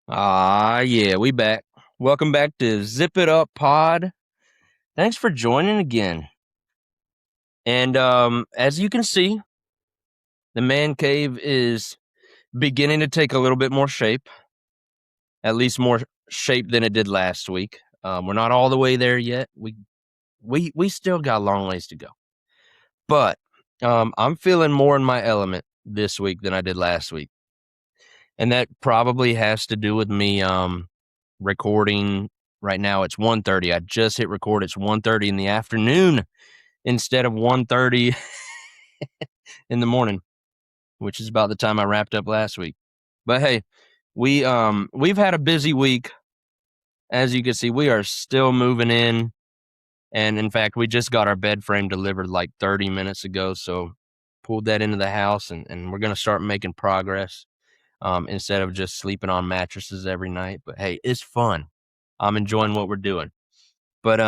Yeah, we back. Welcome back to Zip It Up Pod. Thanks for joining again. And as you can see, the man cave is beginning to take a little bit more shape, at least more shape than it did last week. We're not all the way there yet. We still got a long ways to go. But I'm feeling more in my element this week than I did last week. And that probably has to do with me recording. Right now it's 1:30. I just hit record. It's 1:30 in the afternoon instead of 1:30 in the morning, which is about the time I wrapped up last week. But hey, we've had a busy week. As you can see, we are still moving in. And in fact, we just got our bed frame delivered like 30 minutes ago. So pulled that into the house and we're gonna start making progress. Instead of just sleeping on mattresses every night. But hey, it's fun. I'm enjoying what we're doing. But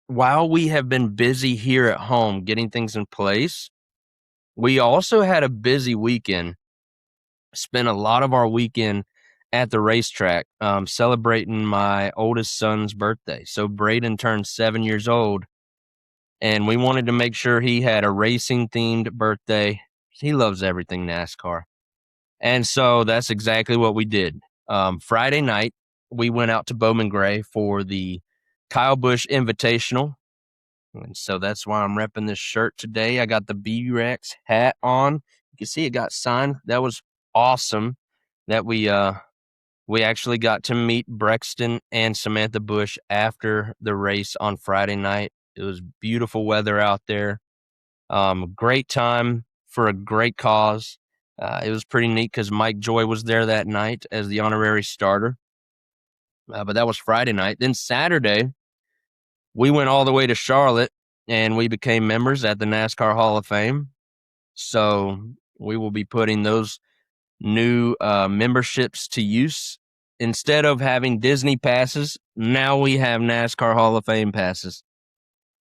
while we have been busy here at home getting things in place, we also had a busy weekend. Spent a lot of our weekend at the racetrack celebrating my oldest son's birthday. So Braden turned 7 years old, and we wanted to make sure he had a racing themed birthday. He loves everything NASCAR. And so that's exactly what we did. Friday night, we went out to Bowman Gray for the Kyle Busch Invitational. And so that's why I'm repping this shirt today. I got the B-Rex hat on. You can see it got signed. That was awesome that we actually got to meet Brexton and Samantha Bush after the race on Friday night. It was beautiful weather out there. Great time for a great cause. It was pretty neat because Mike Joy was there that night as the honorary starter. But that was Friday night. Then Saturday, we went all the way to Charlotte and we became members at the NASCAR Hall of Fame. So we will be putting those new memberships to use. Instead of having Disney passes, now we have NASCAR Hall of Fame passes.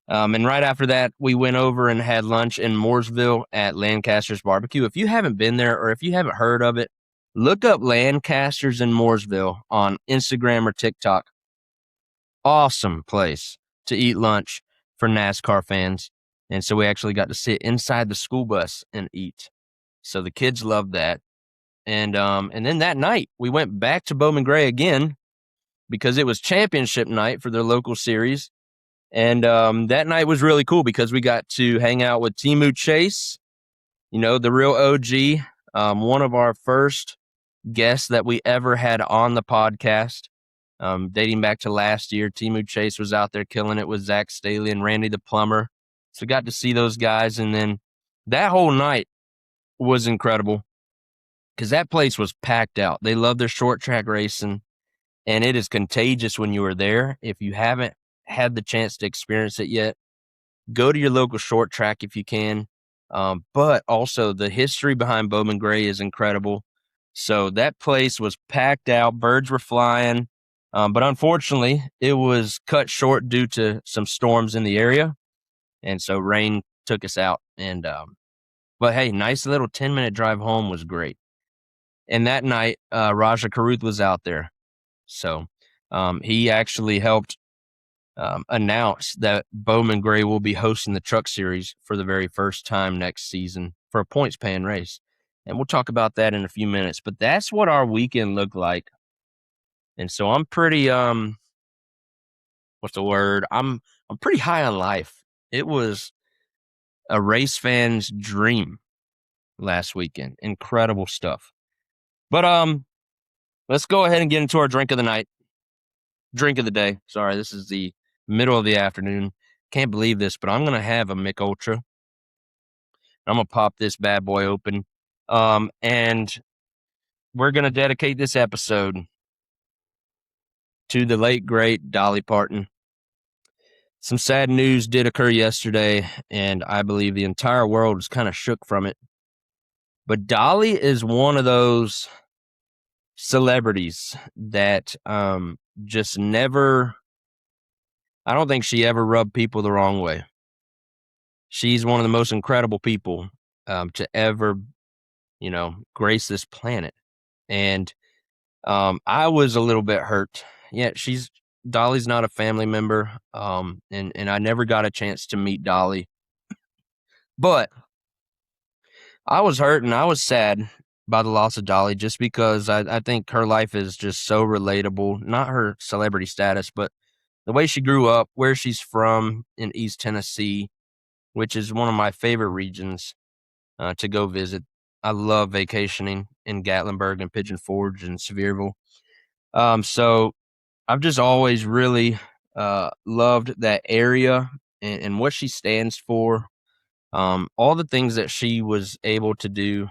And right after that, we went over and had lunch in Mooresville at Lancaster's Barbecue. If you haven't been there or if you haven't heard of it, look up Lancaster's in Mooresville on Instagram or TikTok. Awesome place to eat lunch for NASCAR fans. And so we actually got to sit inside the school bus and eat. So the kids loved that. And then that night, we went back to Bowman Gray again because it was championship night for their local series. And that night was really cool because we got to hang out with Timu Chase, the real OG, one of our first guests that we ever had on the podcast, dating back to last year. Timu Chase was out there killing it with Zach Staley and Randy the Plumber. So got to see those guys. And then that whole night was incredible because that place was packed out. They love their short track racing, and it is contagious when you are there. If you haven't had the chance to experience it yet, go to your local short track if you can. But also the history behind Bowman Gray is incredible. So that place was packed out. Birds were flying. But unfortunately, it was cut short due to some storms in the area. And so rain took us out. But hey, nice little 10-minute drive home was great. And that night, Raja Karuth was out there. So he actually helped announced that Bowman Gray will be hosting the Truck Series for the very first time next season for a points paying race. And we'll talk about that in a few minutes. But that's what our weekend looked like. And so I'm pretty what's the word? I'm pretty high on life. It was a race fan's dream last weekend. Incredible stuff. But let's go ahead and get into our drink of the day. Sorry, this is the middle of the afternoon. Can't believe this, but I'm going to have a Mick Ultra. I'm going to pop this bad boy open. And we're going to dedicate this episode to the late, great Dolly Parton. Some sad news did occur yesterday, and I believe the entire world was kind of shook from it. But Dolly is one of those celebrities that just never, I don't think she ever rubbed people the wrong way. She's one of the most incredible people to ever, grace this planet. And I was a little bit hurt. Yeah, Dolly's not a family member, and I never got a chance to meet Dolly. But I was hurt and I was sad by the loss of Dolly just because I think her life is just so relatable. Not her celebrity status, but the way she grew up, where she's from in East Tennessee, which is one of my favorite regions to go visit. I love vacationing in Gatlinburg and Pigeon Forge and Sevierville. So I've just always really loved that area and what she stands for. All the things that she was able to do,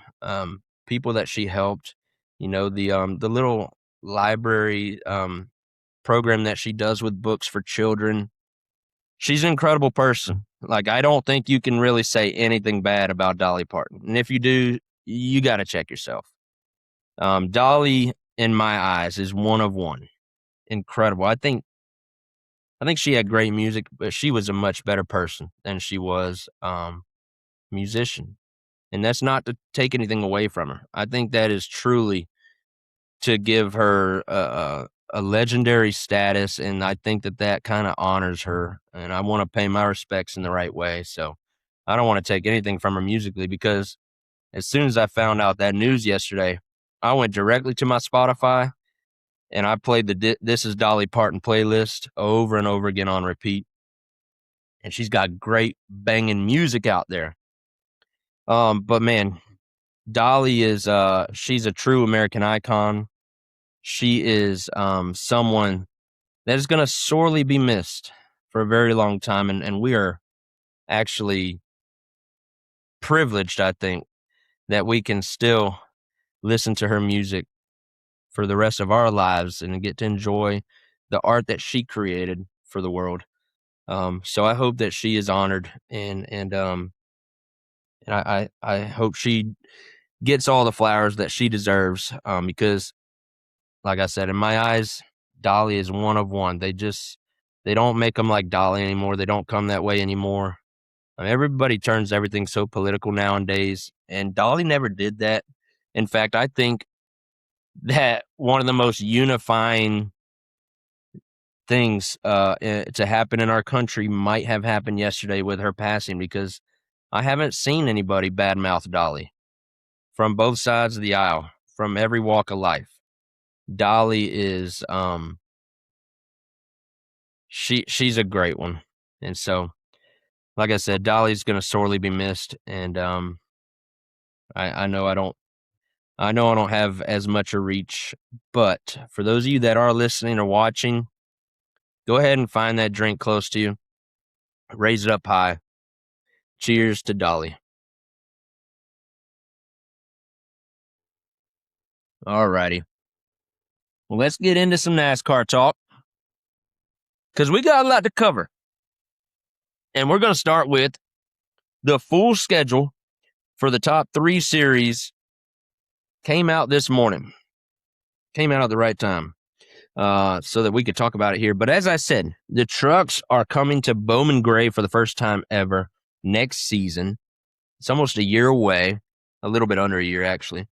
people that she helped, the little library program that she does with books for children. She's an incredible person. Like, I don't think you can really say anything bad about Dolly Parton. And if you do, you got to check yourself. Dolly, in my eyes, is one of one. Incredible. I think she had great music, but she was a much better person than she was musician. And that's not to take anything away from her. I think that is truly to give her a legendary status, and I think that kind of honors her, and I want to pay my respects in the right way. So I don't want to take anything from her musically, because as soon as I found out that news yesterday, I went directly to my Spotify and I played the This Is Dolly Parton playlist over and over again on repeat. And she's got great banging music out there. But man, Dolly is she's a true American icon. She is someone that is going to sorely be missed for a very long time, and we are actually privileged, I think, that we can still listen to her music for the rest of our lives and get to enjoy the art that she created for the world. So I hope that she is honored, and I hope she gets all the flowers that she deserves, because, like I said, in my eyes, Dolly is one of one. They don't make them like Dolly anymore. They don't come that way anymore. Everybody turns everything so political nowadays, and Dolly never did that. In fact, I think that one of the most unifying things to happen in our country might have happened yesterday with her passing, because I haven't seen anybody badmouth Dolly from both sides of the aisle, from every walk of life. Dolly is she's a great one. And so, like I said, Dolly's going to sorely be missed, and I know I don't have as much a reach, but for those of you that are listening or watching, go ahead and find that drink close to you. Raise it up high. Cheers to Dolly. All righty. Well, let's get into some NASCAR talk, because we got a lot to cover. And we're going to start with the full schedule for the top 3 series. Came out this morning. Came out at the right time, so that we could talk about it here. But as I said, the trucks are coming to Bowman Gray for the first time ever next season. It's almost a year away, a little bit under a year, actually.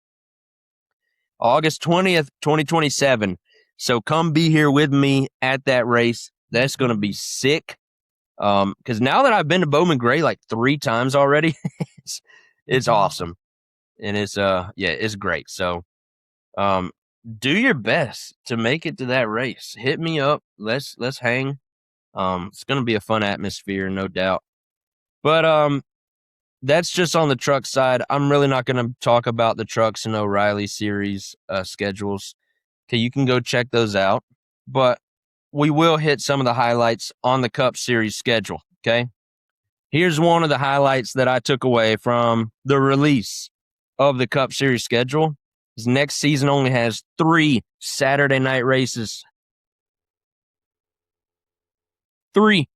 August 20th, 2027. So come be here with me at that race. That's going to be sick. Because now that I've been to Bowman Gray like 3 times already, it's awesome. And it's great. So do your best to make it to that race. Hit me up. Let's hang. It's going to be a fun atmosphere, no doubt. But that's just on the truck side. I'm really not going to talk about the Trucks and O'Reilly series schedules. Okay, you can go check those out. But we will hit some of the highlights on the Cup Series schedule, okay? Here's one of the highlights that I took away from the release of the Cup Series schedule. This next season only has 3 Saturday night races. 3.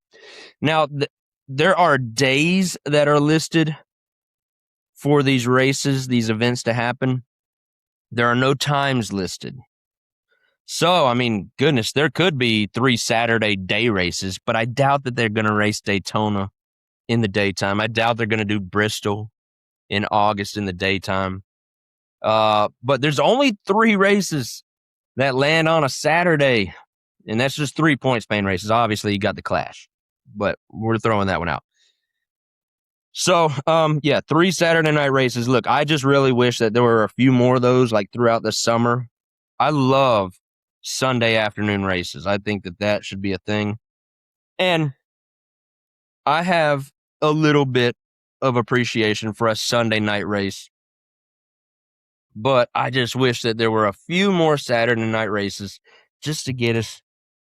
Now, there are days that are listed for these races, these events to happen. There are no times listed. So, I mean, goodness, there could be 3 Saturday day races, but I doubt that they're going to race Daytona in the daytime. I doubt they're going to do Bristol in August in the daytime. But there's only 3 races that land on a Saturday. And that's just 3 point span races. Obviously, you got the Clash, but we're throwing that one out. So, 3 Saturday night races. Look, I just really wish that there were a few more of those like throughout the summer. I love Sunday afternoon races. I think that should be a thing. And I have a little bit of appreciation for a Sunday night race, but I just wish that there were a few more Saturday night races just to get us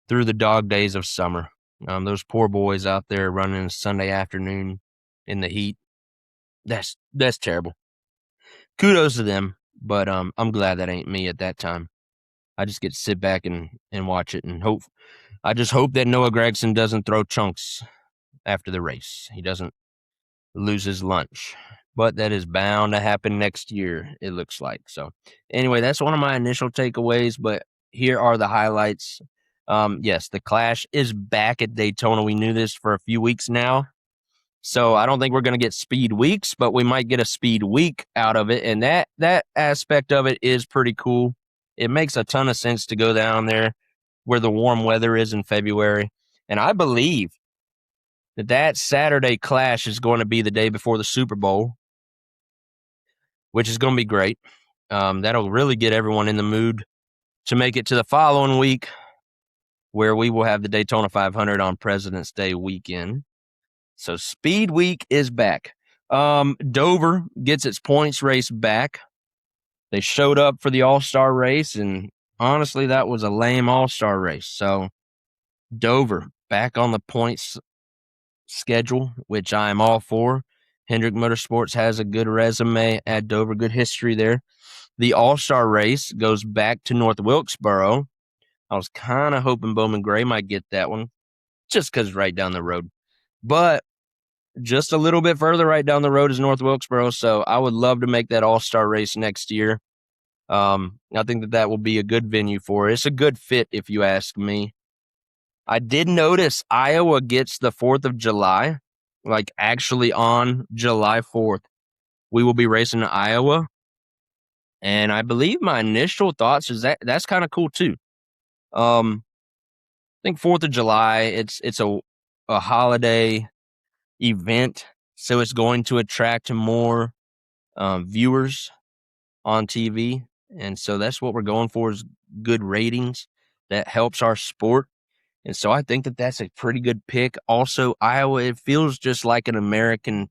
through the dog days of summer. Those poor boys out there running a Sunday afternoon in the heat. That's terrible. Kudos to them, but I'm glad that ain't me at that time. I just get to sit back and watch it and hope. I just hope that Noah Gragson doesn't throw chunks after the race. He doesn't lose his lunch. But that is bound to happen next year, it looks like. So anyway, that's one of my initial takeaways, but here are the highlights. Yes, the Clash is back at Daytona. We knew this for a few weeks now. So I don't think we're going to get speed weeks, but we might get a speed week out of it. And that aspect of it is pretty cool. It makes a ton of sense to go down there where the warm weather is in February. And I believe that Saturday Clash is going to be the day before the Super Bowl, which is going to be great. That'll really get everyone in the mood to make it to the following week, where we will have the Daytona 500 on President's Day weekend. So Speed Week is back. Dover gets its points race back. They showed up for the All-Star race, and honestly, that was a lame All-Star race. So Dover back on the points schedule, which I am all for. Hendrick Motorsports has a good resume at Dover, good history there. The All-Star race goes back to North Wilkesboro. I was kind of hoping Bowman Gray might get that one, just because it's right down the road. But just a little bit further right down the road is North Wilkesboro, so I would love to make that All-Star race next year. I think that will be a good venue for it. It's a good fit, if you ask me. I did notice Iowa gets the 4th of July, like actually on July 4th. We will be racing in Iowa, and I believe my initial thoughts is that's kind of cool too. I think 4th of July, it's a holiday event, so it's going to attract more viewers on TV, and so that's what we're going for, is good ratings. That helps our sport, and so I think that that's a pretty good pick. Also, Iowa, it feels just like an American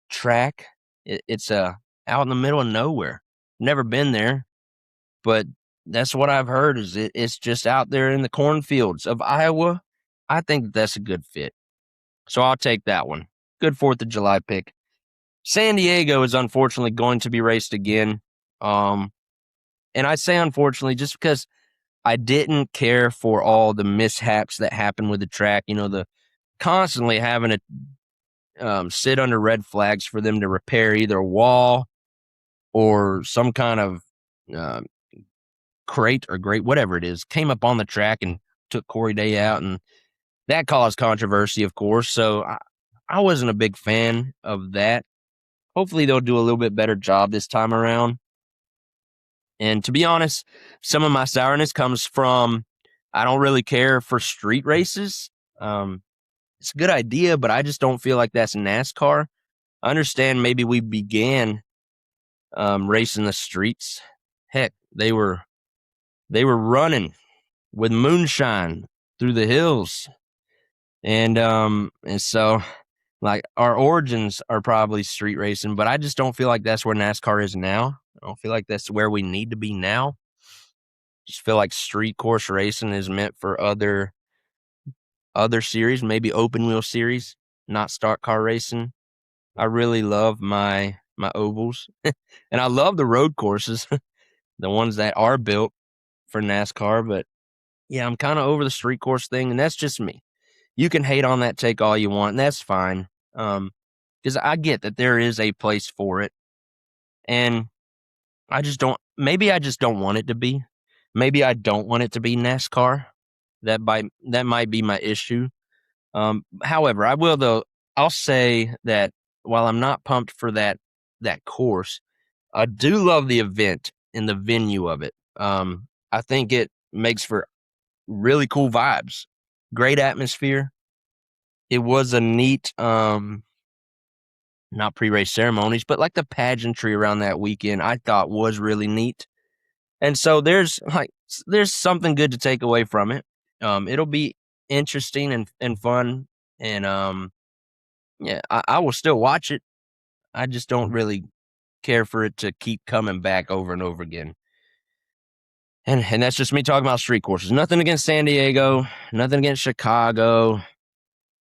track. It's out in the middle of nowhere. Never been there, but that's what I've heard, is it's just out there in the cornfields of Iowa. I think that's a good fit, so I'll take that one. Good 4th of July pick. San Diego is unfortunately going to be raced again. And I say unfortunately just because I didn't care for all the mishaps that happened with the track. The constantly having to sit under red flags for them to repair either a wall or some kind of crate or grate, whatever it is, came up on the track and took Corey Day out, and that caused controversy, of course. So I wasn't a big fan of that. Hopefully they'll do a little bit better job this time around. And to be honest, some of my sourness comes from I don't really care for street races. It's a good idea, but I just don't feel like that's NASCAR. I understand maybe we began racing the streets. Heck, they were running with moonshine through the hills. And so like our origins are probably street racing, but I just don't feel like that's where NASCAR is now. I don't feel like that's where we need to be now. Just feel like street course racing is meant for other series, maybe open wheel series, not stock car racing. I really love my ovals, and I love the road courses, the ones that are built for NASCAR. But yeah, I'm kind of over the street course thing, and that's just me. You can hate on that take all you want, and that's fine. Because I get that there is a place for it, and I just don't want it to be. Maybe I don't want it to be NASCAR. That might be my issue. However, I'll say that while I'm not pumped for that course, I do love the event and the venue of it. I think it makes for really cool vibes, great atmosphere. It was a neat, not pre-race ceremonies, but like the pageantry around that weekend, I thought was really neat. And so there's something good to take away from it. It'll be interesting and fun, and yeah, I will still watch it. I just don't really care for it to keep coming back over and over again. And that's just me talking about street courses. Nothing against San Diego, nothing against Chicago.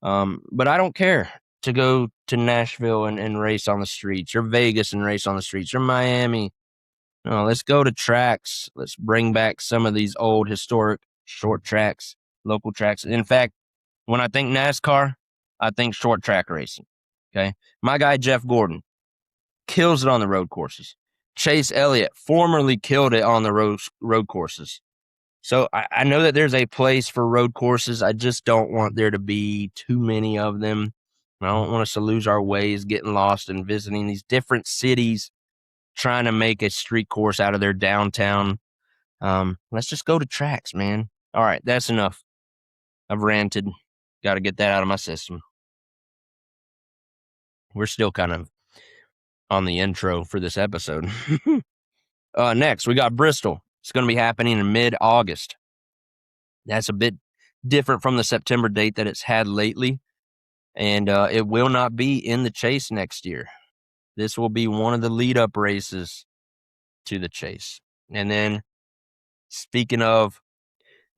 But I don't care to go to Nashville and race on the streets, or Vegas and race on the streets, or Miami. No, let's go to tracks. Let's bring back some of these old historic short tracks, local tracks. In fact, when I think NASCAR, I think short track racing. Okay. My guy, Jeff Gordon, kills it on the road courses. Chase Elliott formerly killed it on the road courses. So I know that there's a place for road courses. I just don't want there to be too many of them. I don't want us to lose our ways, getting lost and visiting these different cities, trying to make a street course out of their downtown. Let's just go to tracks, man. All right, that's enough. I've ranted. Got to get that out of my system. We're still kind of on the intro for this episode. Next, we got Bristol. It's going to be happening in mid-August. That's a bit different from the September date that it's had lately, and it will not be in the Chase next year. This will be one of the lead-up races to the Chase. And then, speaking of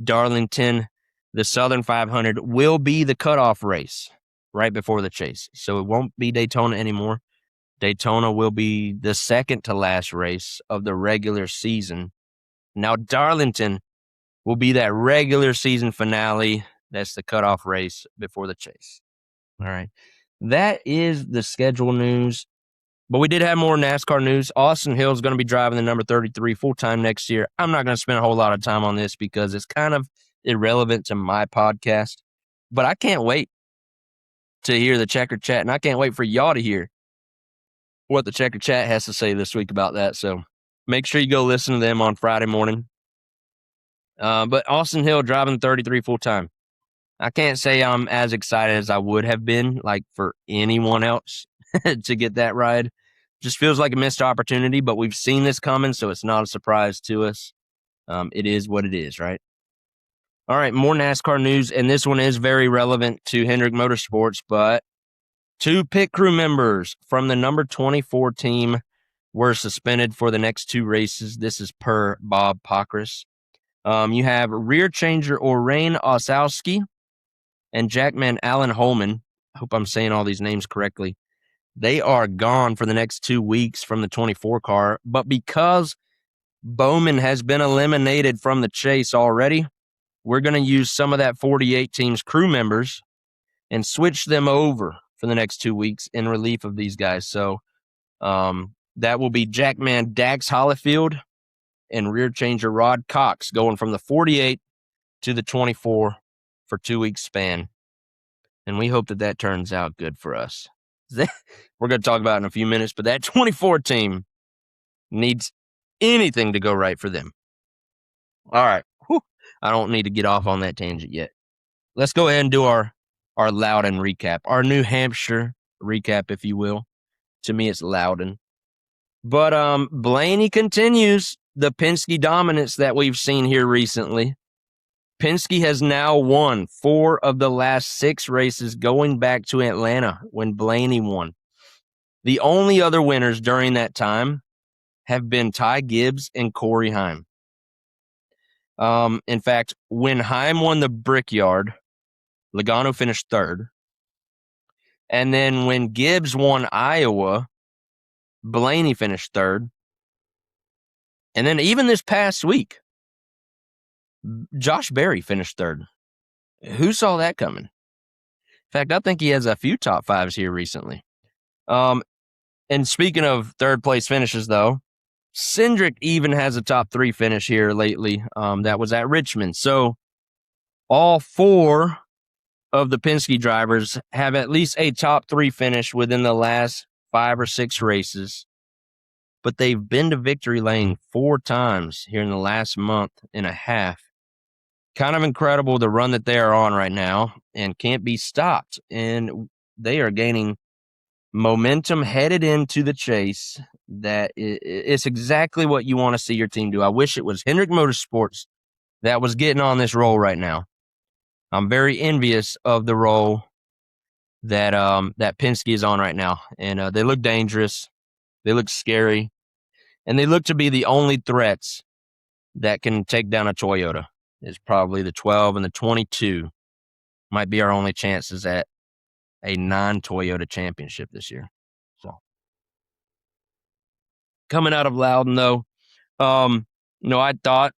Darlington, the Southern 500 will be the cutoff race right before the Chase. So it won't be Daytona anymore. Daytona will be the second to last race of the regular season. Now, Darlington will be that regular season finale. That's the cutoff race before the Chase. All right. That is the schedule news. But we did have more NASCAR news. Austin Hill is going to be driving the number 33 full-time next year. I'm not going to spend a whole lot of time on this because it's kind of irrelevant to my podcast. But I can't wait to hear the Checker Chat, and I can't wait for y'all to hear what the Checker Chat has to say this week about that. So make sure you go listen to them on Friday morning. But Austin Hill driving the 33 full-time. I can't say I'm as excited as I would have been, like, for anyone else to get that ride. Just feels like a missed opportunity, but we've seen this coming, so it's not a surprise to us. It is what it is, right? All right, more NASCAR news, and this one is very relevant to Hendrick Motorsports, but 2 pit crew members from the number 24 team were suspended for the next 2 races. This is per Bob Pockrass. You have rear changer Orain Osowski and jackman Alan Holman. I hope I'm saying all these names correctly. They are gone for the next 2 weeks from the 24 car, but because Bowman has been eliminated from the Chase already, we're going to use some of that 48 team's crew members and switch them over for the next 2 weeks in relief of these guys. So that will be jackman Dax Hollifield and rear changer Rod Cox going from the 48 to the 24 for 2 weeks span. And we hope that turns out good for us. We're going to talk about it in a few minutes, but that 24 team needs anything to go right for them. All right. Whew. I don't need to get off on that tangent yet. Let's go ahead and do our Loudon recap, our New Hampshire recap, if you will. To me, it's Loudon. But Blaney continues the Penske dominance that we've seen here recently. Penske has now won 4 of the last 6 races going back to Atlanta when Blaney won. The only other winners during that time have been Ty Gibbs and Corey Heim. In fact, when Heim won the Brickyard, Logano finished 3rd. And then when Gibbs won Iowa, Blaney finished 3rd. And then even this past week, Josh Berry finished 3rd. Who saw that coming? In fact, I think he has a few top 5s here recently. And speaking of 3rd place finishes, though, Cindric even has a top 3 finish here lately. That was at Richmond. So all 4 of the Penske drivers have at least a top 3 finish within the last 5 or 6 races. but they've been to victory lane 4 times here in the last month and a half. Kind of incredible the run that they are on right now and can't be stopped. And they are gaining momentum headed into the chase. That it's exactly what you want to see your team do. I wish it was Hendrick Motorsports that was getting on this roll right now. I'm very envious of the role that Penske is on right now. And they look dangerous. They look scary. And they look to be the only threats that can take down a Toyota. It's probably the 12 and the 22 might be our only chances at a non-Toyota championship this year. So coming out of Loudon, though, I thought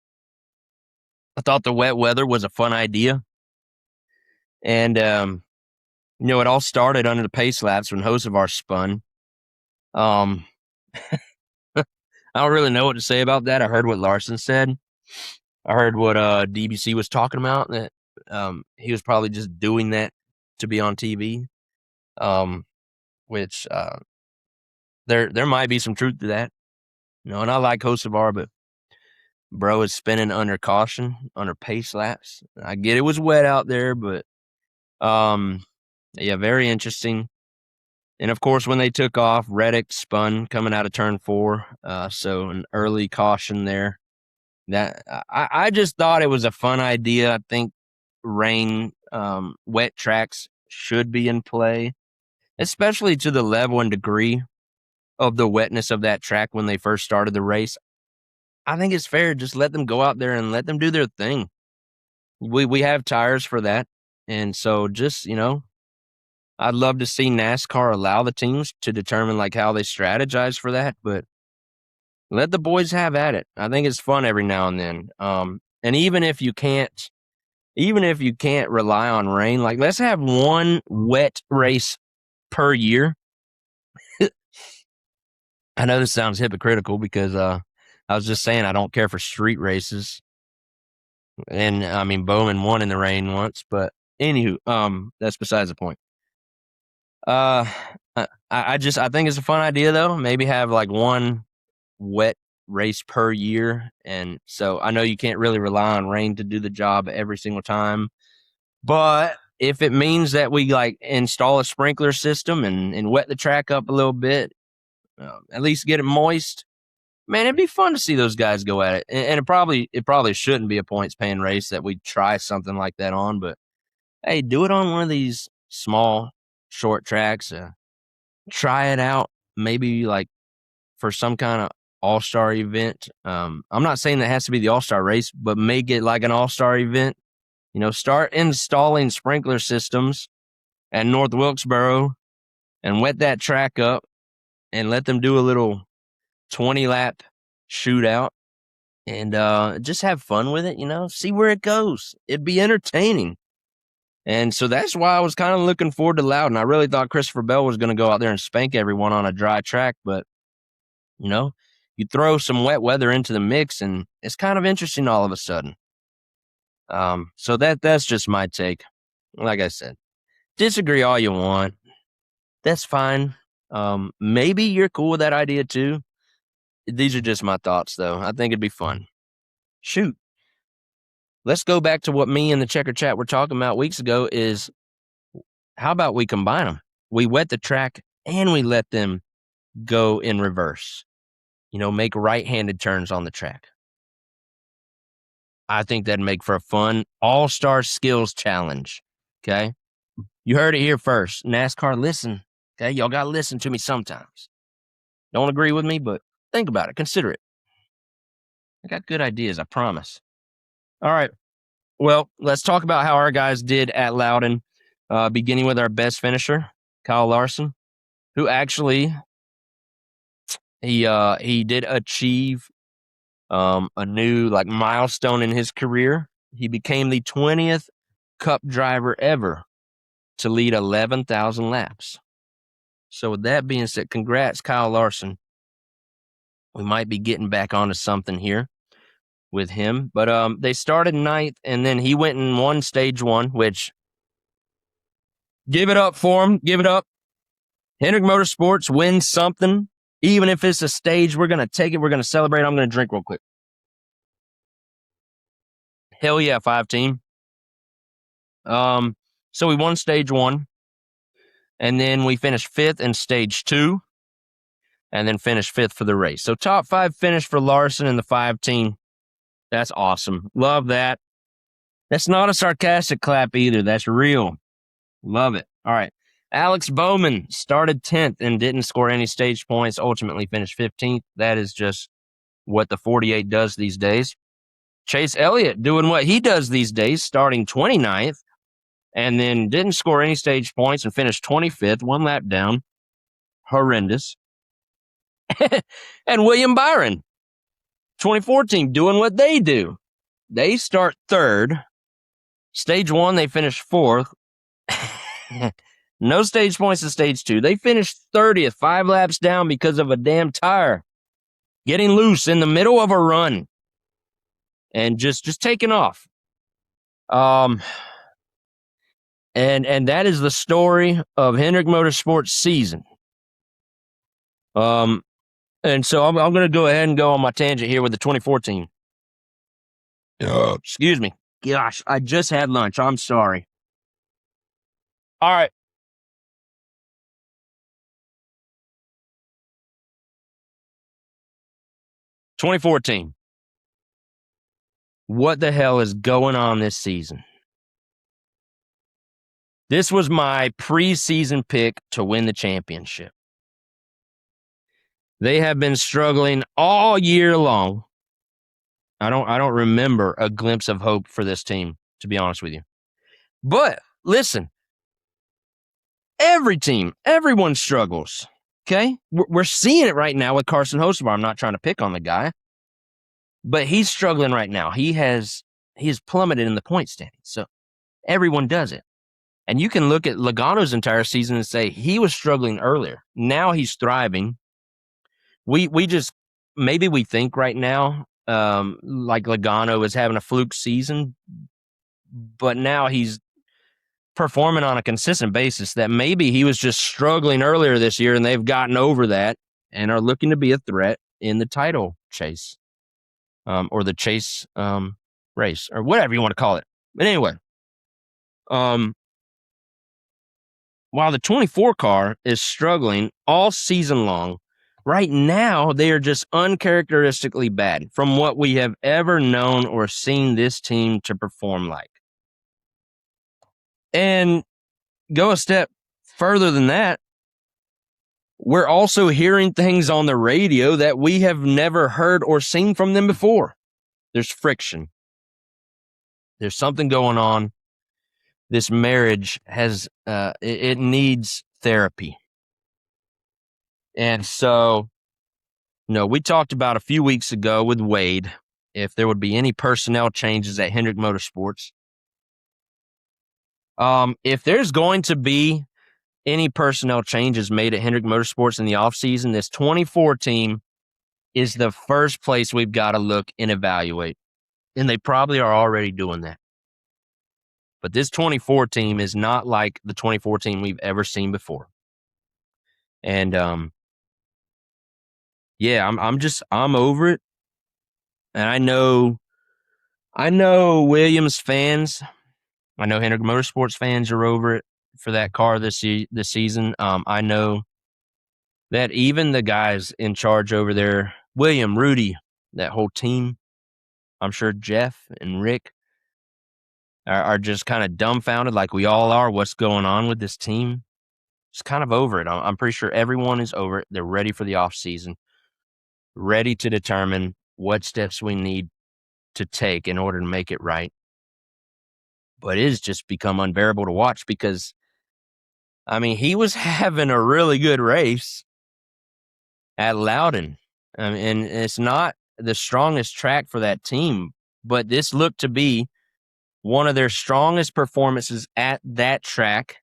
the wet weather was a fun idea. And, it all started under the pace laps when Hocevar spun. I don't really know what to say about that. I heard what Larson said. I heard what DBC was talking about, that he was probably just doing that to be on TV, which there might be some truth to that. And I like Hocevar, but bro is spinning under caution, under pace laps. I get it was wet out there, but yeah, very interesting. And of course, when they took off, Reddick spun coming out of turn 4, so an early caution there. That I just thought it was a fun idea. I think wet tracks should be in play, especially to the level and degree of the wetness of that track when they first started the race. I think it's fair. Just let them go out there and let them do their thing. We have tires for that. And so just, I'd love to see NASCAR allow the teams to determine like how they strategize for that, but let the boys have at it. I think it's fun every now and then. And even if you can't rely on rain, like let's have one wet race per year. I know this sounds hypocritical because I was just saying I don't care for street races. And I mean Bowman won in the rain once, but anywho, that's besides the point. I think it's a fun idea though. Maybe have like one wet race per year. And so I know you can't really rely on rain to do the job every single time, but if it means that we like install a sprinkler system and wet the track up a little bit, at least get it moist, man, it'd be fun to see those guys go at it. And it probably shouldn't be a points paying race that we try something like that on, but hey, do it on one of these small short tracks. Try it out, maybe like for some kind of all-star event. I'm not saying that has to be the all-star race, but make it like an all-star event. Start installing sprinkler systems at North Wilkesboro and wet that track up and let them do a little 20-lap shootout and just have fun with it, see where it goes. It'd be entertaining. And so that's why I was kind of looking forward to Loudon. I really thought Christopher Bell was going to go out there and spank everyone on a dry track, but, you throw some wet weather into the mix, and it's kind of interesting all of a sudden. So that's just my take. Like I said, disagree all you want. That's fine. Maybe you're cool with that idea too. These are just my thoughts, though. I think it'd be fun. Shoot. Let's go back to what me and the Checker Chat were talking about weeks ago is how about we combine them? We wet the track and we let them go in reverse. Make right-handed turns on the track. I think that'd make for a fun all-star skills challenge. Okay? You heard it here first. NASCAR, listen. Okay? Y'all got to listen to me sometimes. Don't agree with me, but think about it. Consider it. I got good ideas, I promise. All right. Well, let's talk about how our guys did at Loudon, beginning with our best finisher, Kyle Larson, who actually he did achieve a new milestone in his career. He became the 20th Cup driver ever to lead 11,000 laps. So with that being said, congrats, Kyle Larson. We might be getting back onto something here with him. But they started 9th, and then he went and won stage 1, which give it up for him. Give it up. Hendrick Motorsports wins something Even if it's a stage, we're going to take it. We're going to celebrate. I'm going to drink real quick. Hell yeah, 5-team. So we won stage 1, and then we finished 5th in stage 2, and then finished 5th for the race. So top 5 finish for Larson and the 5-team. That's awesome. Love that. That's not a sarcastic clap either. That's real. Love it. All right. Alex Bowman started 10th and didn't score any stage points, ultimately finished 15th. That is just what the 48 does these days. Chase Elliott doing what he does these days, starting 29th, and then didn't score any stage points and finished 25th, 1 lap down. Horrendous. And William Byron, 2014, doing what they do. They start 3rd. Stage 1, they finish 4th. No stage points in stage 2. They finished 30th, 5 laps down because of a damn tire getting loose in the middle of a run and just taking off. And that is the story of Hendrick Motorsports season. And so I'm going to go ahead and go on my tangent here with the 2014. Excuse me. Gosh, I just had lunch. I'm sorry. All right. "2014. What the hell is going on this season? This was my preseason pick to win the championship. They have been struggling all year long. I don't remember a glimpse of hope for this team, to be honest with you. But listen, every team, everyone struggles. Okay, we're seeing it right now with Carson Hocevar. I'm not trying to pick on the guy, but he's struggling right now. He has plummeted in the point standings. So everyone does it. And you can look at Logano's entire season and say he was struggling earlier. Now he's thriving. We just, maybe we think right now, like Logano is having a fluke season, but now he's performing on a consistent basis that maybe he was just struggling earlier this year and they've gotten over that and are looking to be a threat in the title chase, or the chase race, or whatever you want to call it. But anyway, while the 24 car is struggling all season long, right now they are just uncharacteristically bad from what we have ever known or seen this team to perform like. And go a step further than that, we're also hearing things on the radio that we have never heard or seen from them before. There's friction. There's something going on. This marriage has, it needs therapy. And so, we talked about a few weeks ago with Wade, if there would be any personnel changes at Hendrick Motorsports. If there's going to be any personnel changes made at Hendrick Motorsports in the offseason, this 24 team is the first place we've got to look and evaluate. And they probably are already doing that. But this 24 team is not like the 24 team we've ever seen before. And I'm over it. And I know Williams fans, I know Hendrick Motorsports fans are over it for that car this season. I know that even the guys in charge over there, William, Rudy, that whole team, I'm sure Jeff and Rick are just kind of dumbfounded like we all are. What's going on with this team? Just kind of over it. I'm pretty sure everyone is over it. They're ready for the offseason, ready to determine what steps we need to take in order to make it right. But it has just become unbearable to watch because, he was having a really good race at Loudon. And it's not the strongest track for that team, but this looked to be one of their strongest performances at that track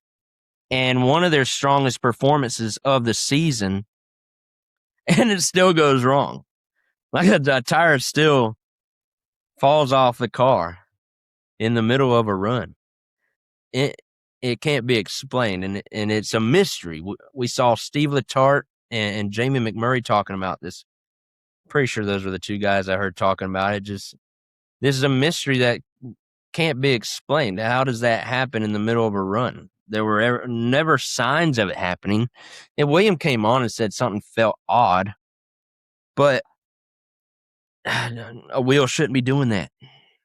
and one of their strongest performances of the season. And it still goes wrong. Like a tire still falls off the car in the middle of a run. It can't be explained, and it's a mystery. We saw Steve Letarte and Jamie McMurray talking about this. Pretty sure those were the two guys I heard talking about it. This is a mystery that can't be explained. How does that happen in the middle of a run? There were never signs of it happening. And William came on and said something felt odd, but a wheel shouldn't be doing that.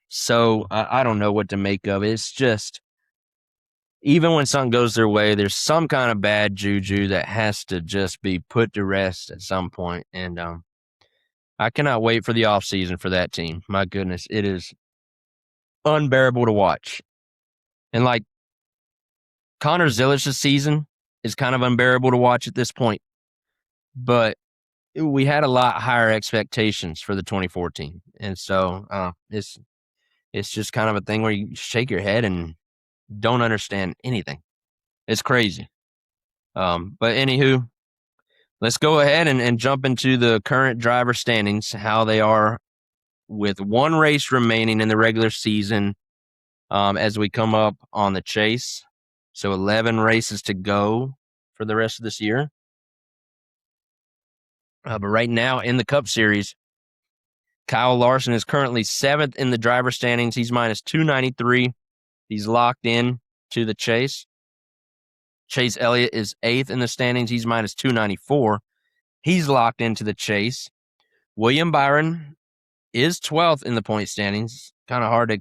So I don't know what to make of it. It's just, even when something goes their way, there's some kind of bad juju that has to just be put to rest at some point. And I cannot wait for the offseason for that team. My goodness, it is unbearable to watch. And like Connor Zilich's season is kind of unbearable to watch at this point. But we had a lot higher expectations for the 2014. And so it's just kind of a thing where you shake your head and don't understand anything. It's crazy. But anywho, let's go ahead and jump into the current driver standings, how they are with one race remaining in the regular season as we come up on the chase. So 11 races to go for the rest of this year. But right now in the Cup Series, Kyle Larson is currently 7th in the driver standings. He's minus 293. He's locked in to the chase. Chase Elliott is 8th in the standings. He's minus 294. He's locked into the chase. William Byron is 12th in the point standings. Kind of hard to,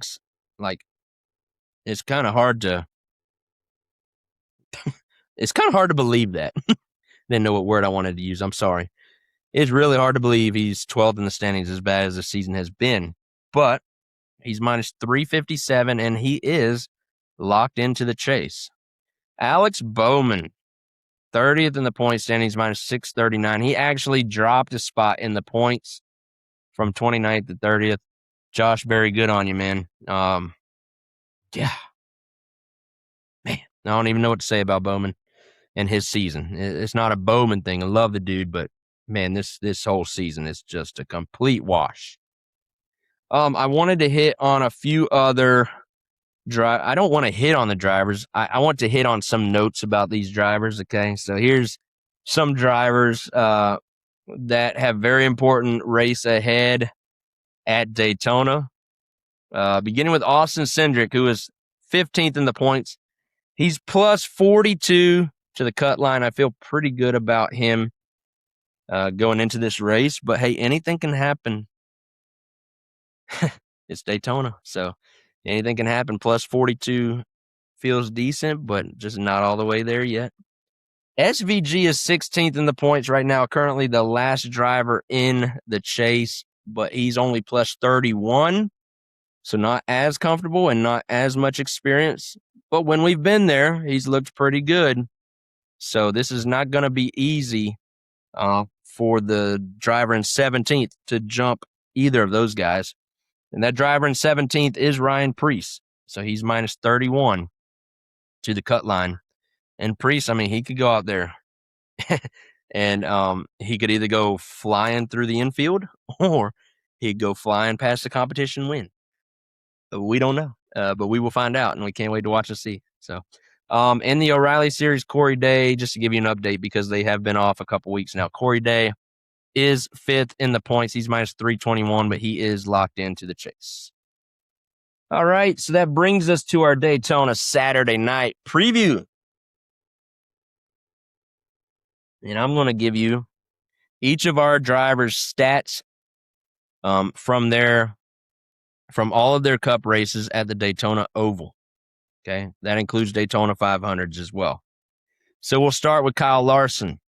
it's kind of hard to, it's kind of hard to believe that. Didn't know what word I wanted to use. I'm sorry. It's really hard to believe he's 12th in the standings as bad as the season has been. But he's minus 357, and he is locked into the chase. Alex Bowman, 30th in the point standings, minus 639. He actually dropped a spot in the points from 29th to 30th. Josh, very good on you, man. Yeah. Man, I don't even know what to say about Bowman and his season. It's not a Bowman thing. I love the dude, but man, this whole season is just a complete wash. I wanted to hit on a few other I don't want to hit on the drivers. I want to hit on some notes about these drivers, okay? So here's some drivers that have very important race ahead at Daytona. Beginning with Austin Cindric, who is 15th in the points. He's plus 42 to the cut line. I feel pretty good about him going into this race. But, hey, anything can happen. It's Daytona, so anything can happen. Plus 42 feels decent, but just not all the way there yet. SVG is 16th in the points right now, currently the last driver in the chase, but he's only plus 31, so not as comfortable and not as much experience. But when we've been there, he's looked pretty good. So this is not going to be easy for the driver in 17th to jump either of those guys. And that driver in 17th is Ryan Preece. So he's minus 31 to the cut line. And Preece, I mean, he could go out there and he could either go flying through the infield or he'd go flying past the competition win. We don't know, but we will find out, and we can't wait to watch and see. So in the O'Reilly Series, Corey Day, just to give you an update because they have been off a couple weeks now, Corey Day is 5th in the points. He's minus 321, but he is locked into the chase. All right, so that brings us to our Daytona Saturday night preview. And I'm going to give you each of our drivers' stats from all of their Cup races at the Daytona Oval. Okay, that includes Daytona 500s as well. So we'll start with Kyle Larson.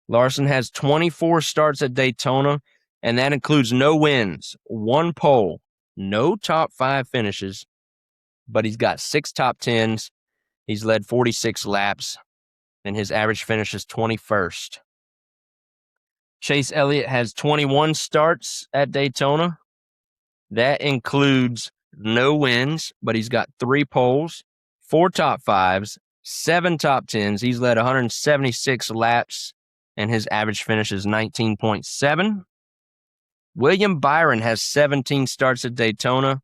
Larson has 24 starts at Daytona, and that includes no wins, 1 pole, no top 5 finishes, but he's got 6 top 10s. He's led 46 laps, and his average finish is 21st. Chase Elliott has 21 starts at Daytona. That includes no wins, but he's got 3 poles, 4 top 5s, 7 top 10s. He's led 176 laps, and his average finish is 19.7. William Byron has 17 starts at Daytona,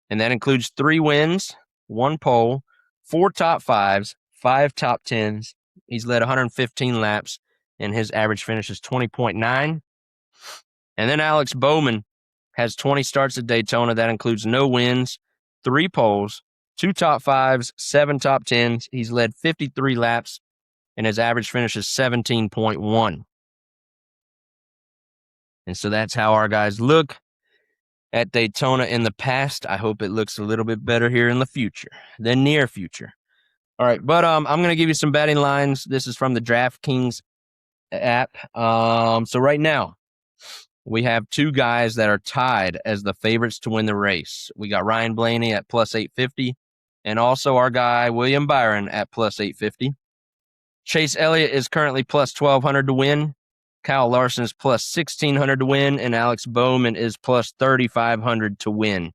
and that includes 3 wins, 1 pole, 4 top 5s, 5 top 10s. He's led 115 laps, and his average finish is 20.9. And then Alex Bowman has 20 starts at Daytona. That includes no wins, 3 poles, 2 top 5s, 7 top 10s. He's led 53 laps, and his average finish is 17.1. And so that's how our guys look at Daytona in the past. I hope it looks a little bit better here in the future, the near future. All right, but I'm going to give you some betting lines. This is from the DraftKings app. So right now, we have 2 guys that are tied as the favorites to win the race. We got Ryan Blaney at plus 850, and also our guy William Byron at plus 850. Chase Elliott is currently plus 1,200 to win. Kyle Larson is plus 1,600 to win, and Alex Bowman is plus 3,500 to win.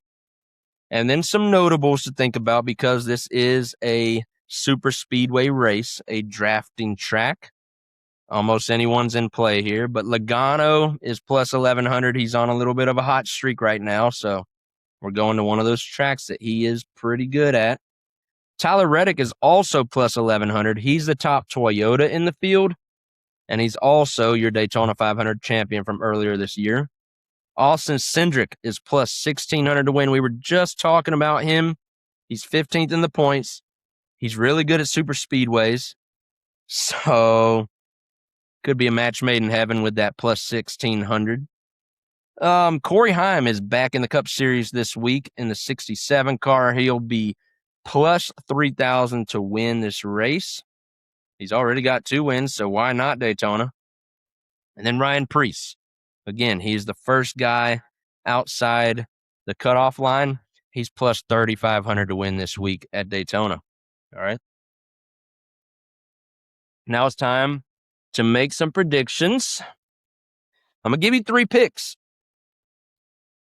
And then some notables to think about, because this is a super speedway race, a drafting track. Almost anyone's in play here, but Logano is plus 1,100. He's on a little bit of a hot streak right now, so we're going to one of those tracks that he is pretty good at. Tyler Reddick is also plus 1,100. He's the top Toyota in the field, and he's also your Daytona 500 champion from earlier this year. Austin Cindric is plus 1,600 to win. We were just talking about him. He's 15th in the points. He's really good at super speedways, so could be a match made in heaven with that plus 1,600. Corey Heim is back in the Cup Series this week in the 67 car. He'll be plus 3,000 to win this race. He's already got 2 wins, so why not Daytona? And then Ryan Preece. Again, he's the first guy outside the cutoff line. He's plus 3,500 to win this week at Daytona. All right. Now it's time to make some predictions. I'm going to give you 3 picks,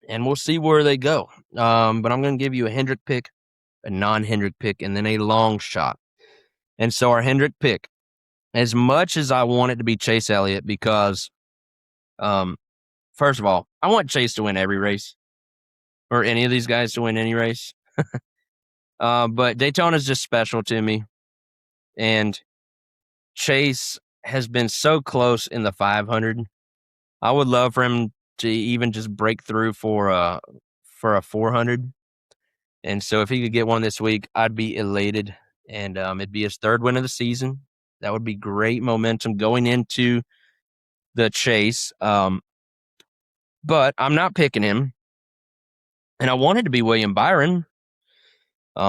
and we'll see where they go. But I'm going to give you a Hendrick pick, a non-Hendrick pick, and then a long shot. And so our Hendrick pick, as much as I want it to be Chase Elliott, because first of all, I want Chase to win every race, or any of these guys to win any race. But Daytona is just special to me, and Chase has been so close in the 500. I would love for him to even just break through for a 400. And so if he could get one this week, I'd be elated. And it'd be his 3rd win of the season. That would be great momentum going into the chase. But I'm not picking him. And I wanted to be William Byron.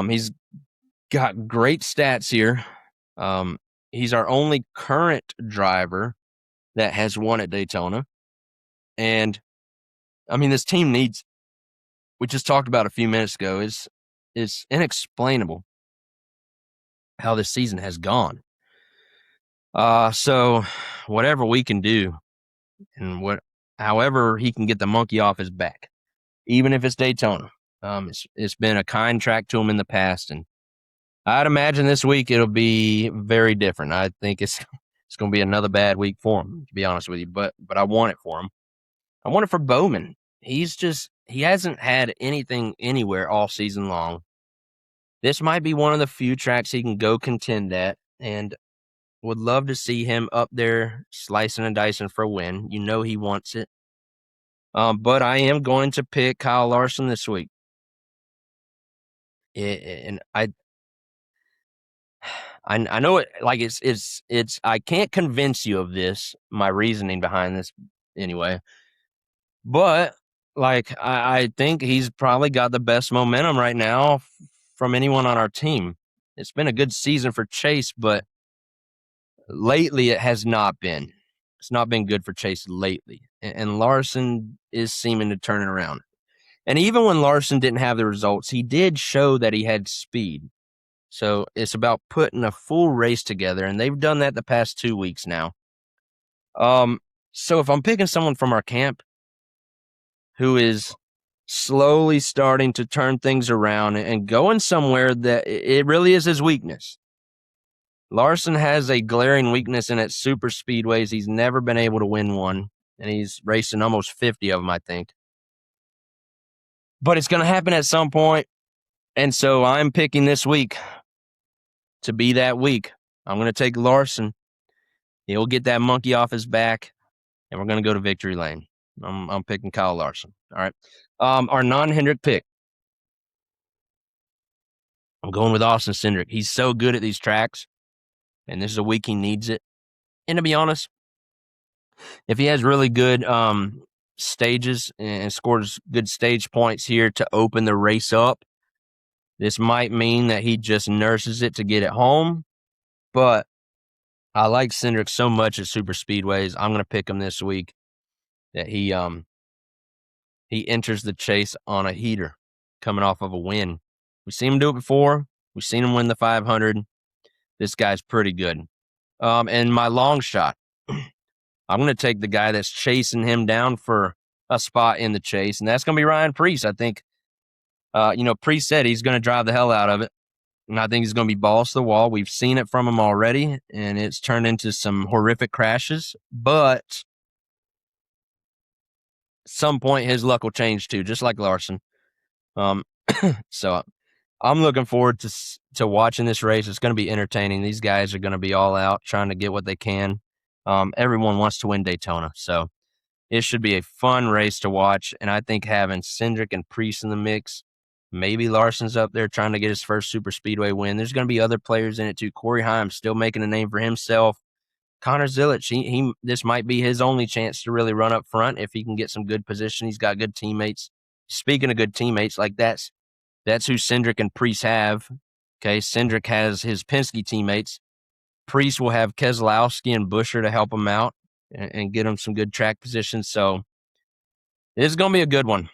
He's got great stats here. He's our only current driver that has won at Daytona. And, I mean, this team needs, we just talked about a few minutes ago, is inexplainable how this season has gone. So whatever we can do, and however he can get the monkey off his back, even if it's Daytona, it's been a kind track to him in the past, and I'd imagine this week it'll be very different. I think it's going to be another bad week for him, to be honest with you. But I want it for him. I want it for Bowman. He hasn't had anything anywhere all season long. This might be one of the few tracks he can go contend at, and would love to see him up there slicing and dicing for a win. You know he wants it. But I am going to pick Kyle Larson this week. And I know it, like it's I can't convince you of this, my reasoning behind this anyway. But like I think he's probably got the best momentum right now from anyone on our team. It's been a good season for Chase, but lately it has not been. It's not been good for Chase lately. And Larson is seeming to turn it around. And even when Larson didn't have the results, he did show that he had speed. So it's about putting a full race together, and they've done that the past 2 weeks now. So if I'm picking someone from our camp who is slowly starting to turn things around and going somewhere that it really is his weakness. Larson has a glaring weakness in its super speedways. He's never been able to win one, and he's racing almost 50 of them, I think. But it's going to happen at some point, and so I'm picking this week to be that week. I'm going to take Larson. He'll get that monkey off his back, and we're going to go to victory lane. I'm picking Kyle Larson. All right. Our non-Hendrick pick, I'm going with Austin Cindric. He's so good at these tracks, and this is a week he needs it. And to be honest, if he has really good stages and scores good stage points here to open the race up, this might mean that he just nurses it to get it home. But I like Cindric so much at super speedways. I'm going to pick him this week that he enters the chase on a heater coming off of a win. We've seen him do it before. We've seen him win the 500. This guy's pretty good. And my long shot, I'm going to take the guy that's chasing him down for a spot in the chase, and that's going to be Ryan Preece. I think, Preece said he's going to drive the hell out of it, and I think he's going to be balls to the wall. We've seen it from him already, and it's turned into some horrific crashes, but at some point his luck will change too, just like Larson. So I'm looking forward to watching this race. It's going to be entertaining. These guys are going to be all out trying to get what they can. Everyone wants to win Daytona, so it should be a fun race to watch. And I think having Cindric and Preece in the mix, maybe Larson's up there trying to get his first super speedway win. There's going to be other players in it too. Corey Haim still making a name for himself. Connor Zilic, he this might be his only chance to really run up front if he can get some good position. He's got good teammates. Speaking of good teammates, like that's who Cindric and Preece have. Okay, Cindric has his Penske teammates. Preece will have Keselowski and Buescher to help him out and get him some good track positions. So this is going to be a good one.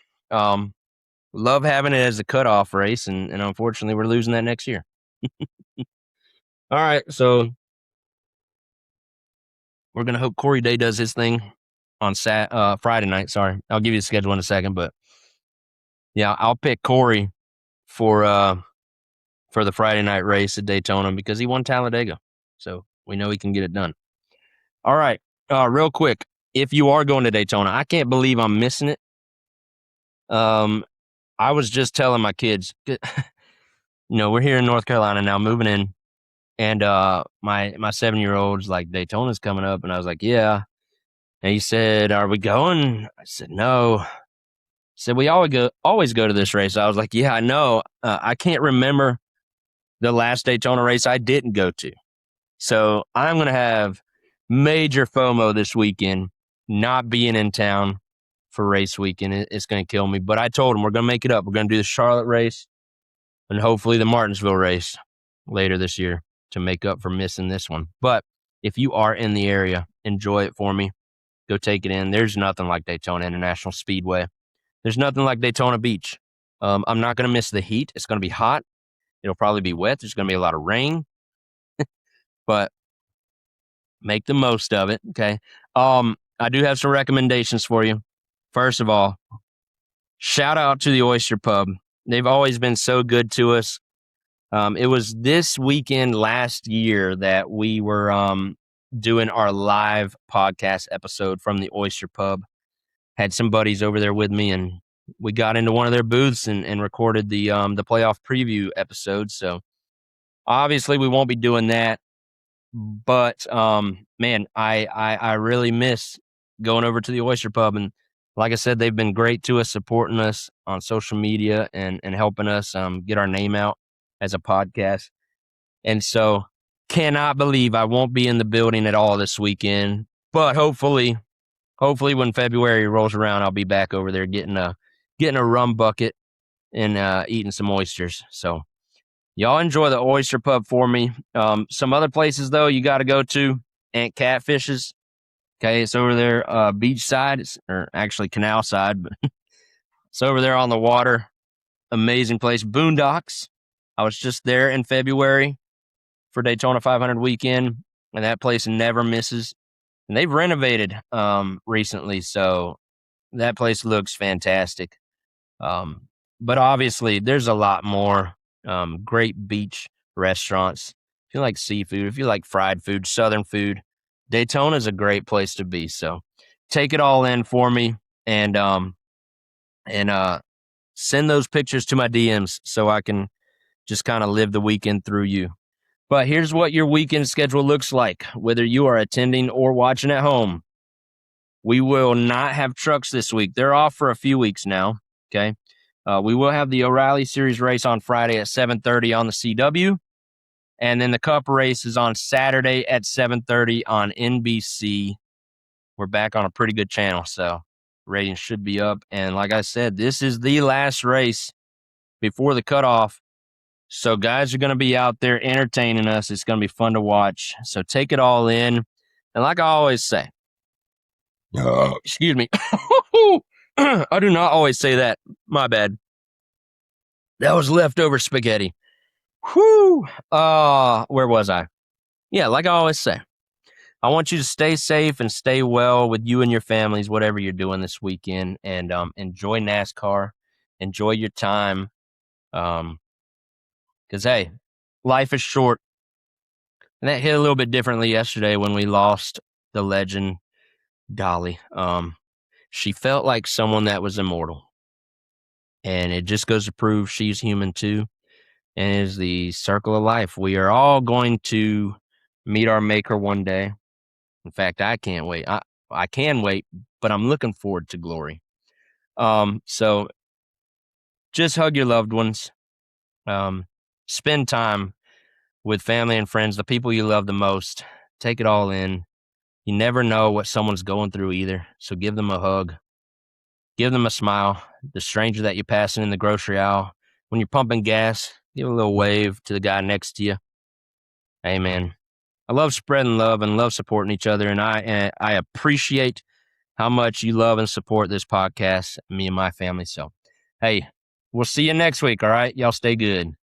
Love having it as a cutoff race, and unfortunately we're losing that next year. All right, so we're going to hope Corey Day does his thing on Friday night. Sorry, I'll give you the schedule in a second, but yeah, I'll pick Corey for the Friday night race at Daytona because he won Talladega. So we know he can get it done. All right. Real quick, if you are going to Daytona, I can't believe I'm missing it. I was just telling my kids, we're here in North Carolina now, moving in, and my 7-year-old's like, Daytona's coming up, and I was like, yeah. And he said, are we going? I said, no. He said, we always go to this race. I was like, yeah, I know. I can't remember the last Daytona race I didn't go to. So I'm going to have major FOMO this weekend, not being in town for race weekend. It's going to kill me. But I told him we're going to make it up. We're going to do the Charlotte race and hopefully the Martinsville race later this year to make up for missing this one. But if you are in the area, enjoy it for me. Go take it in. There's nothing like Daytona International Speedway. There's nothing like Daytona Beach. I'm not going to miss the heat. It's going to be hot. It'll probably be wet. There's going to be a lot of rain. But make the most of it, okay? I do have some recommendations for you. First of all, shout out to the Oyster Pub. They've always been so good to us. It was this weekend last year that we were doing our live podcast episode from the Oyster Pub. Had some buddies over there with me, and we got into one of their booths and recorded the playoff preview episode. So obviously we won't be doing that. But man, I really miss going over to the Oyster Pub, and like I said, they've been great to us, supporting us on social media and helping us get our name out as a podcast. And so, cannot believe I won't be in the building at all this weekend. But hopefully, when February rolls around, I'll be back over there getting a rum bucket and eating some oysters. So. Y'all enjoy the Oyster Pub for me. Some other places, though, you got to go to. Aunt Catfish's. Okay, it's over there beachside, or actually canal side, but it's over there on the water. Amazing place. Boondocks. I was just there in February for Daytona 500 weekend, and that place never misses. And they've renovated recently, so that place looks fantastic. But obviously, there's a lot more. Great beach restaurants. If you like seafood, if you like fried food, southern food, Daytona is a great place to be. So take it all in for me and send those pictures to my DMs so I can just kind of live the weekend through you. But here's what your weekend schedule looks like, whether you are attending or watching at home. We will not have trucks this week. They're off for a few weeks now, okay? We will have the O'Reilly Series race on Friday at 7:30 on the CW. And then the Cup race is on Saturday at 7:30 on NBC. We're back on a pretty good channel, so ratings should be up. And like I said, this is the last race before the cutoff. So guys are going to be out there entertaining us. It's going to be fun to watch. So take it all in. And like I always say, excuse me. I do not always say that. My bad. That was leftover spaghetti. Whew. Where was I? Yeah, like I always say, I want you to stay safe and stay well with you and your families, whatever you're doing this weekend, and enjoy NASCAR. Enjoy your time. Because, hey, life is short. And that hit a little bit differently yesterday when we lost the legend, Dolly. She felt like someone that was immortal. And it just goes to prove she's human too. And it is the circle of life. We are all going to meet our maker one day. In fact, I can't wait. I can wait, but I'm looking forward to glory. So just hug your loved ones. Spend time with family and friends, the people you love the most. Take it all in. You never know what someone's going through either. So give them a hug. Give them a smile. The stranger that you're passing in the grocery aisle, when you're pumping gas, give a little wave to the guy next to you. Hey, man, I love spreading love and love supporting each other. And I appreciate how much you love and support this podcast, me and my family. So, hey, we'll see you next week. All right. Y'all stay good.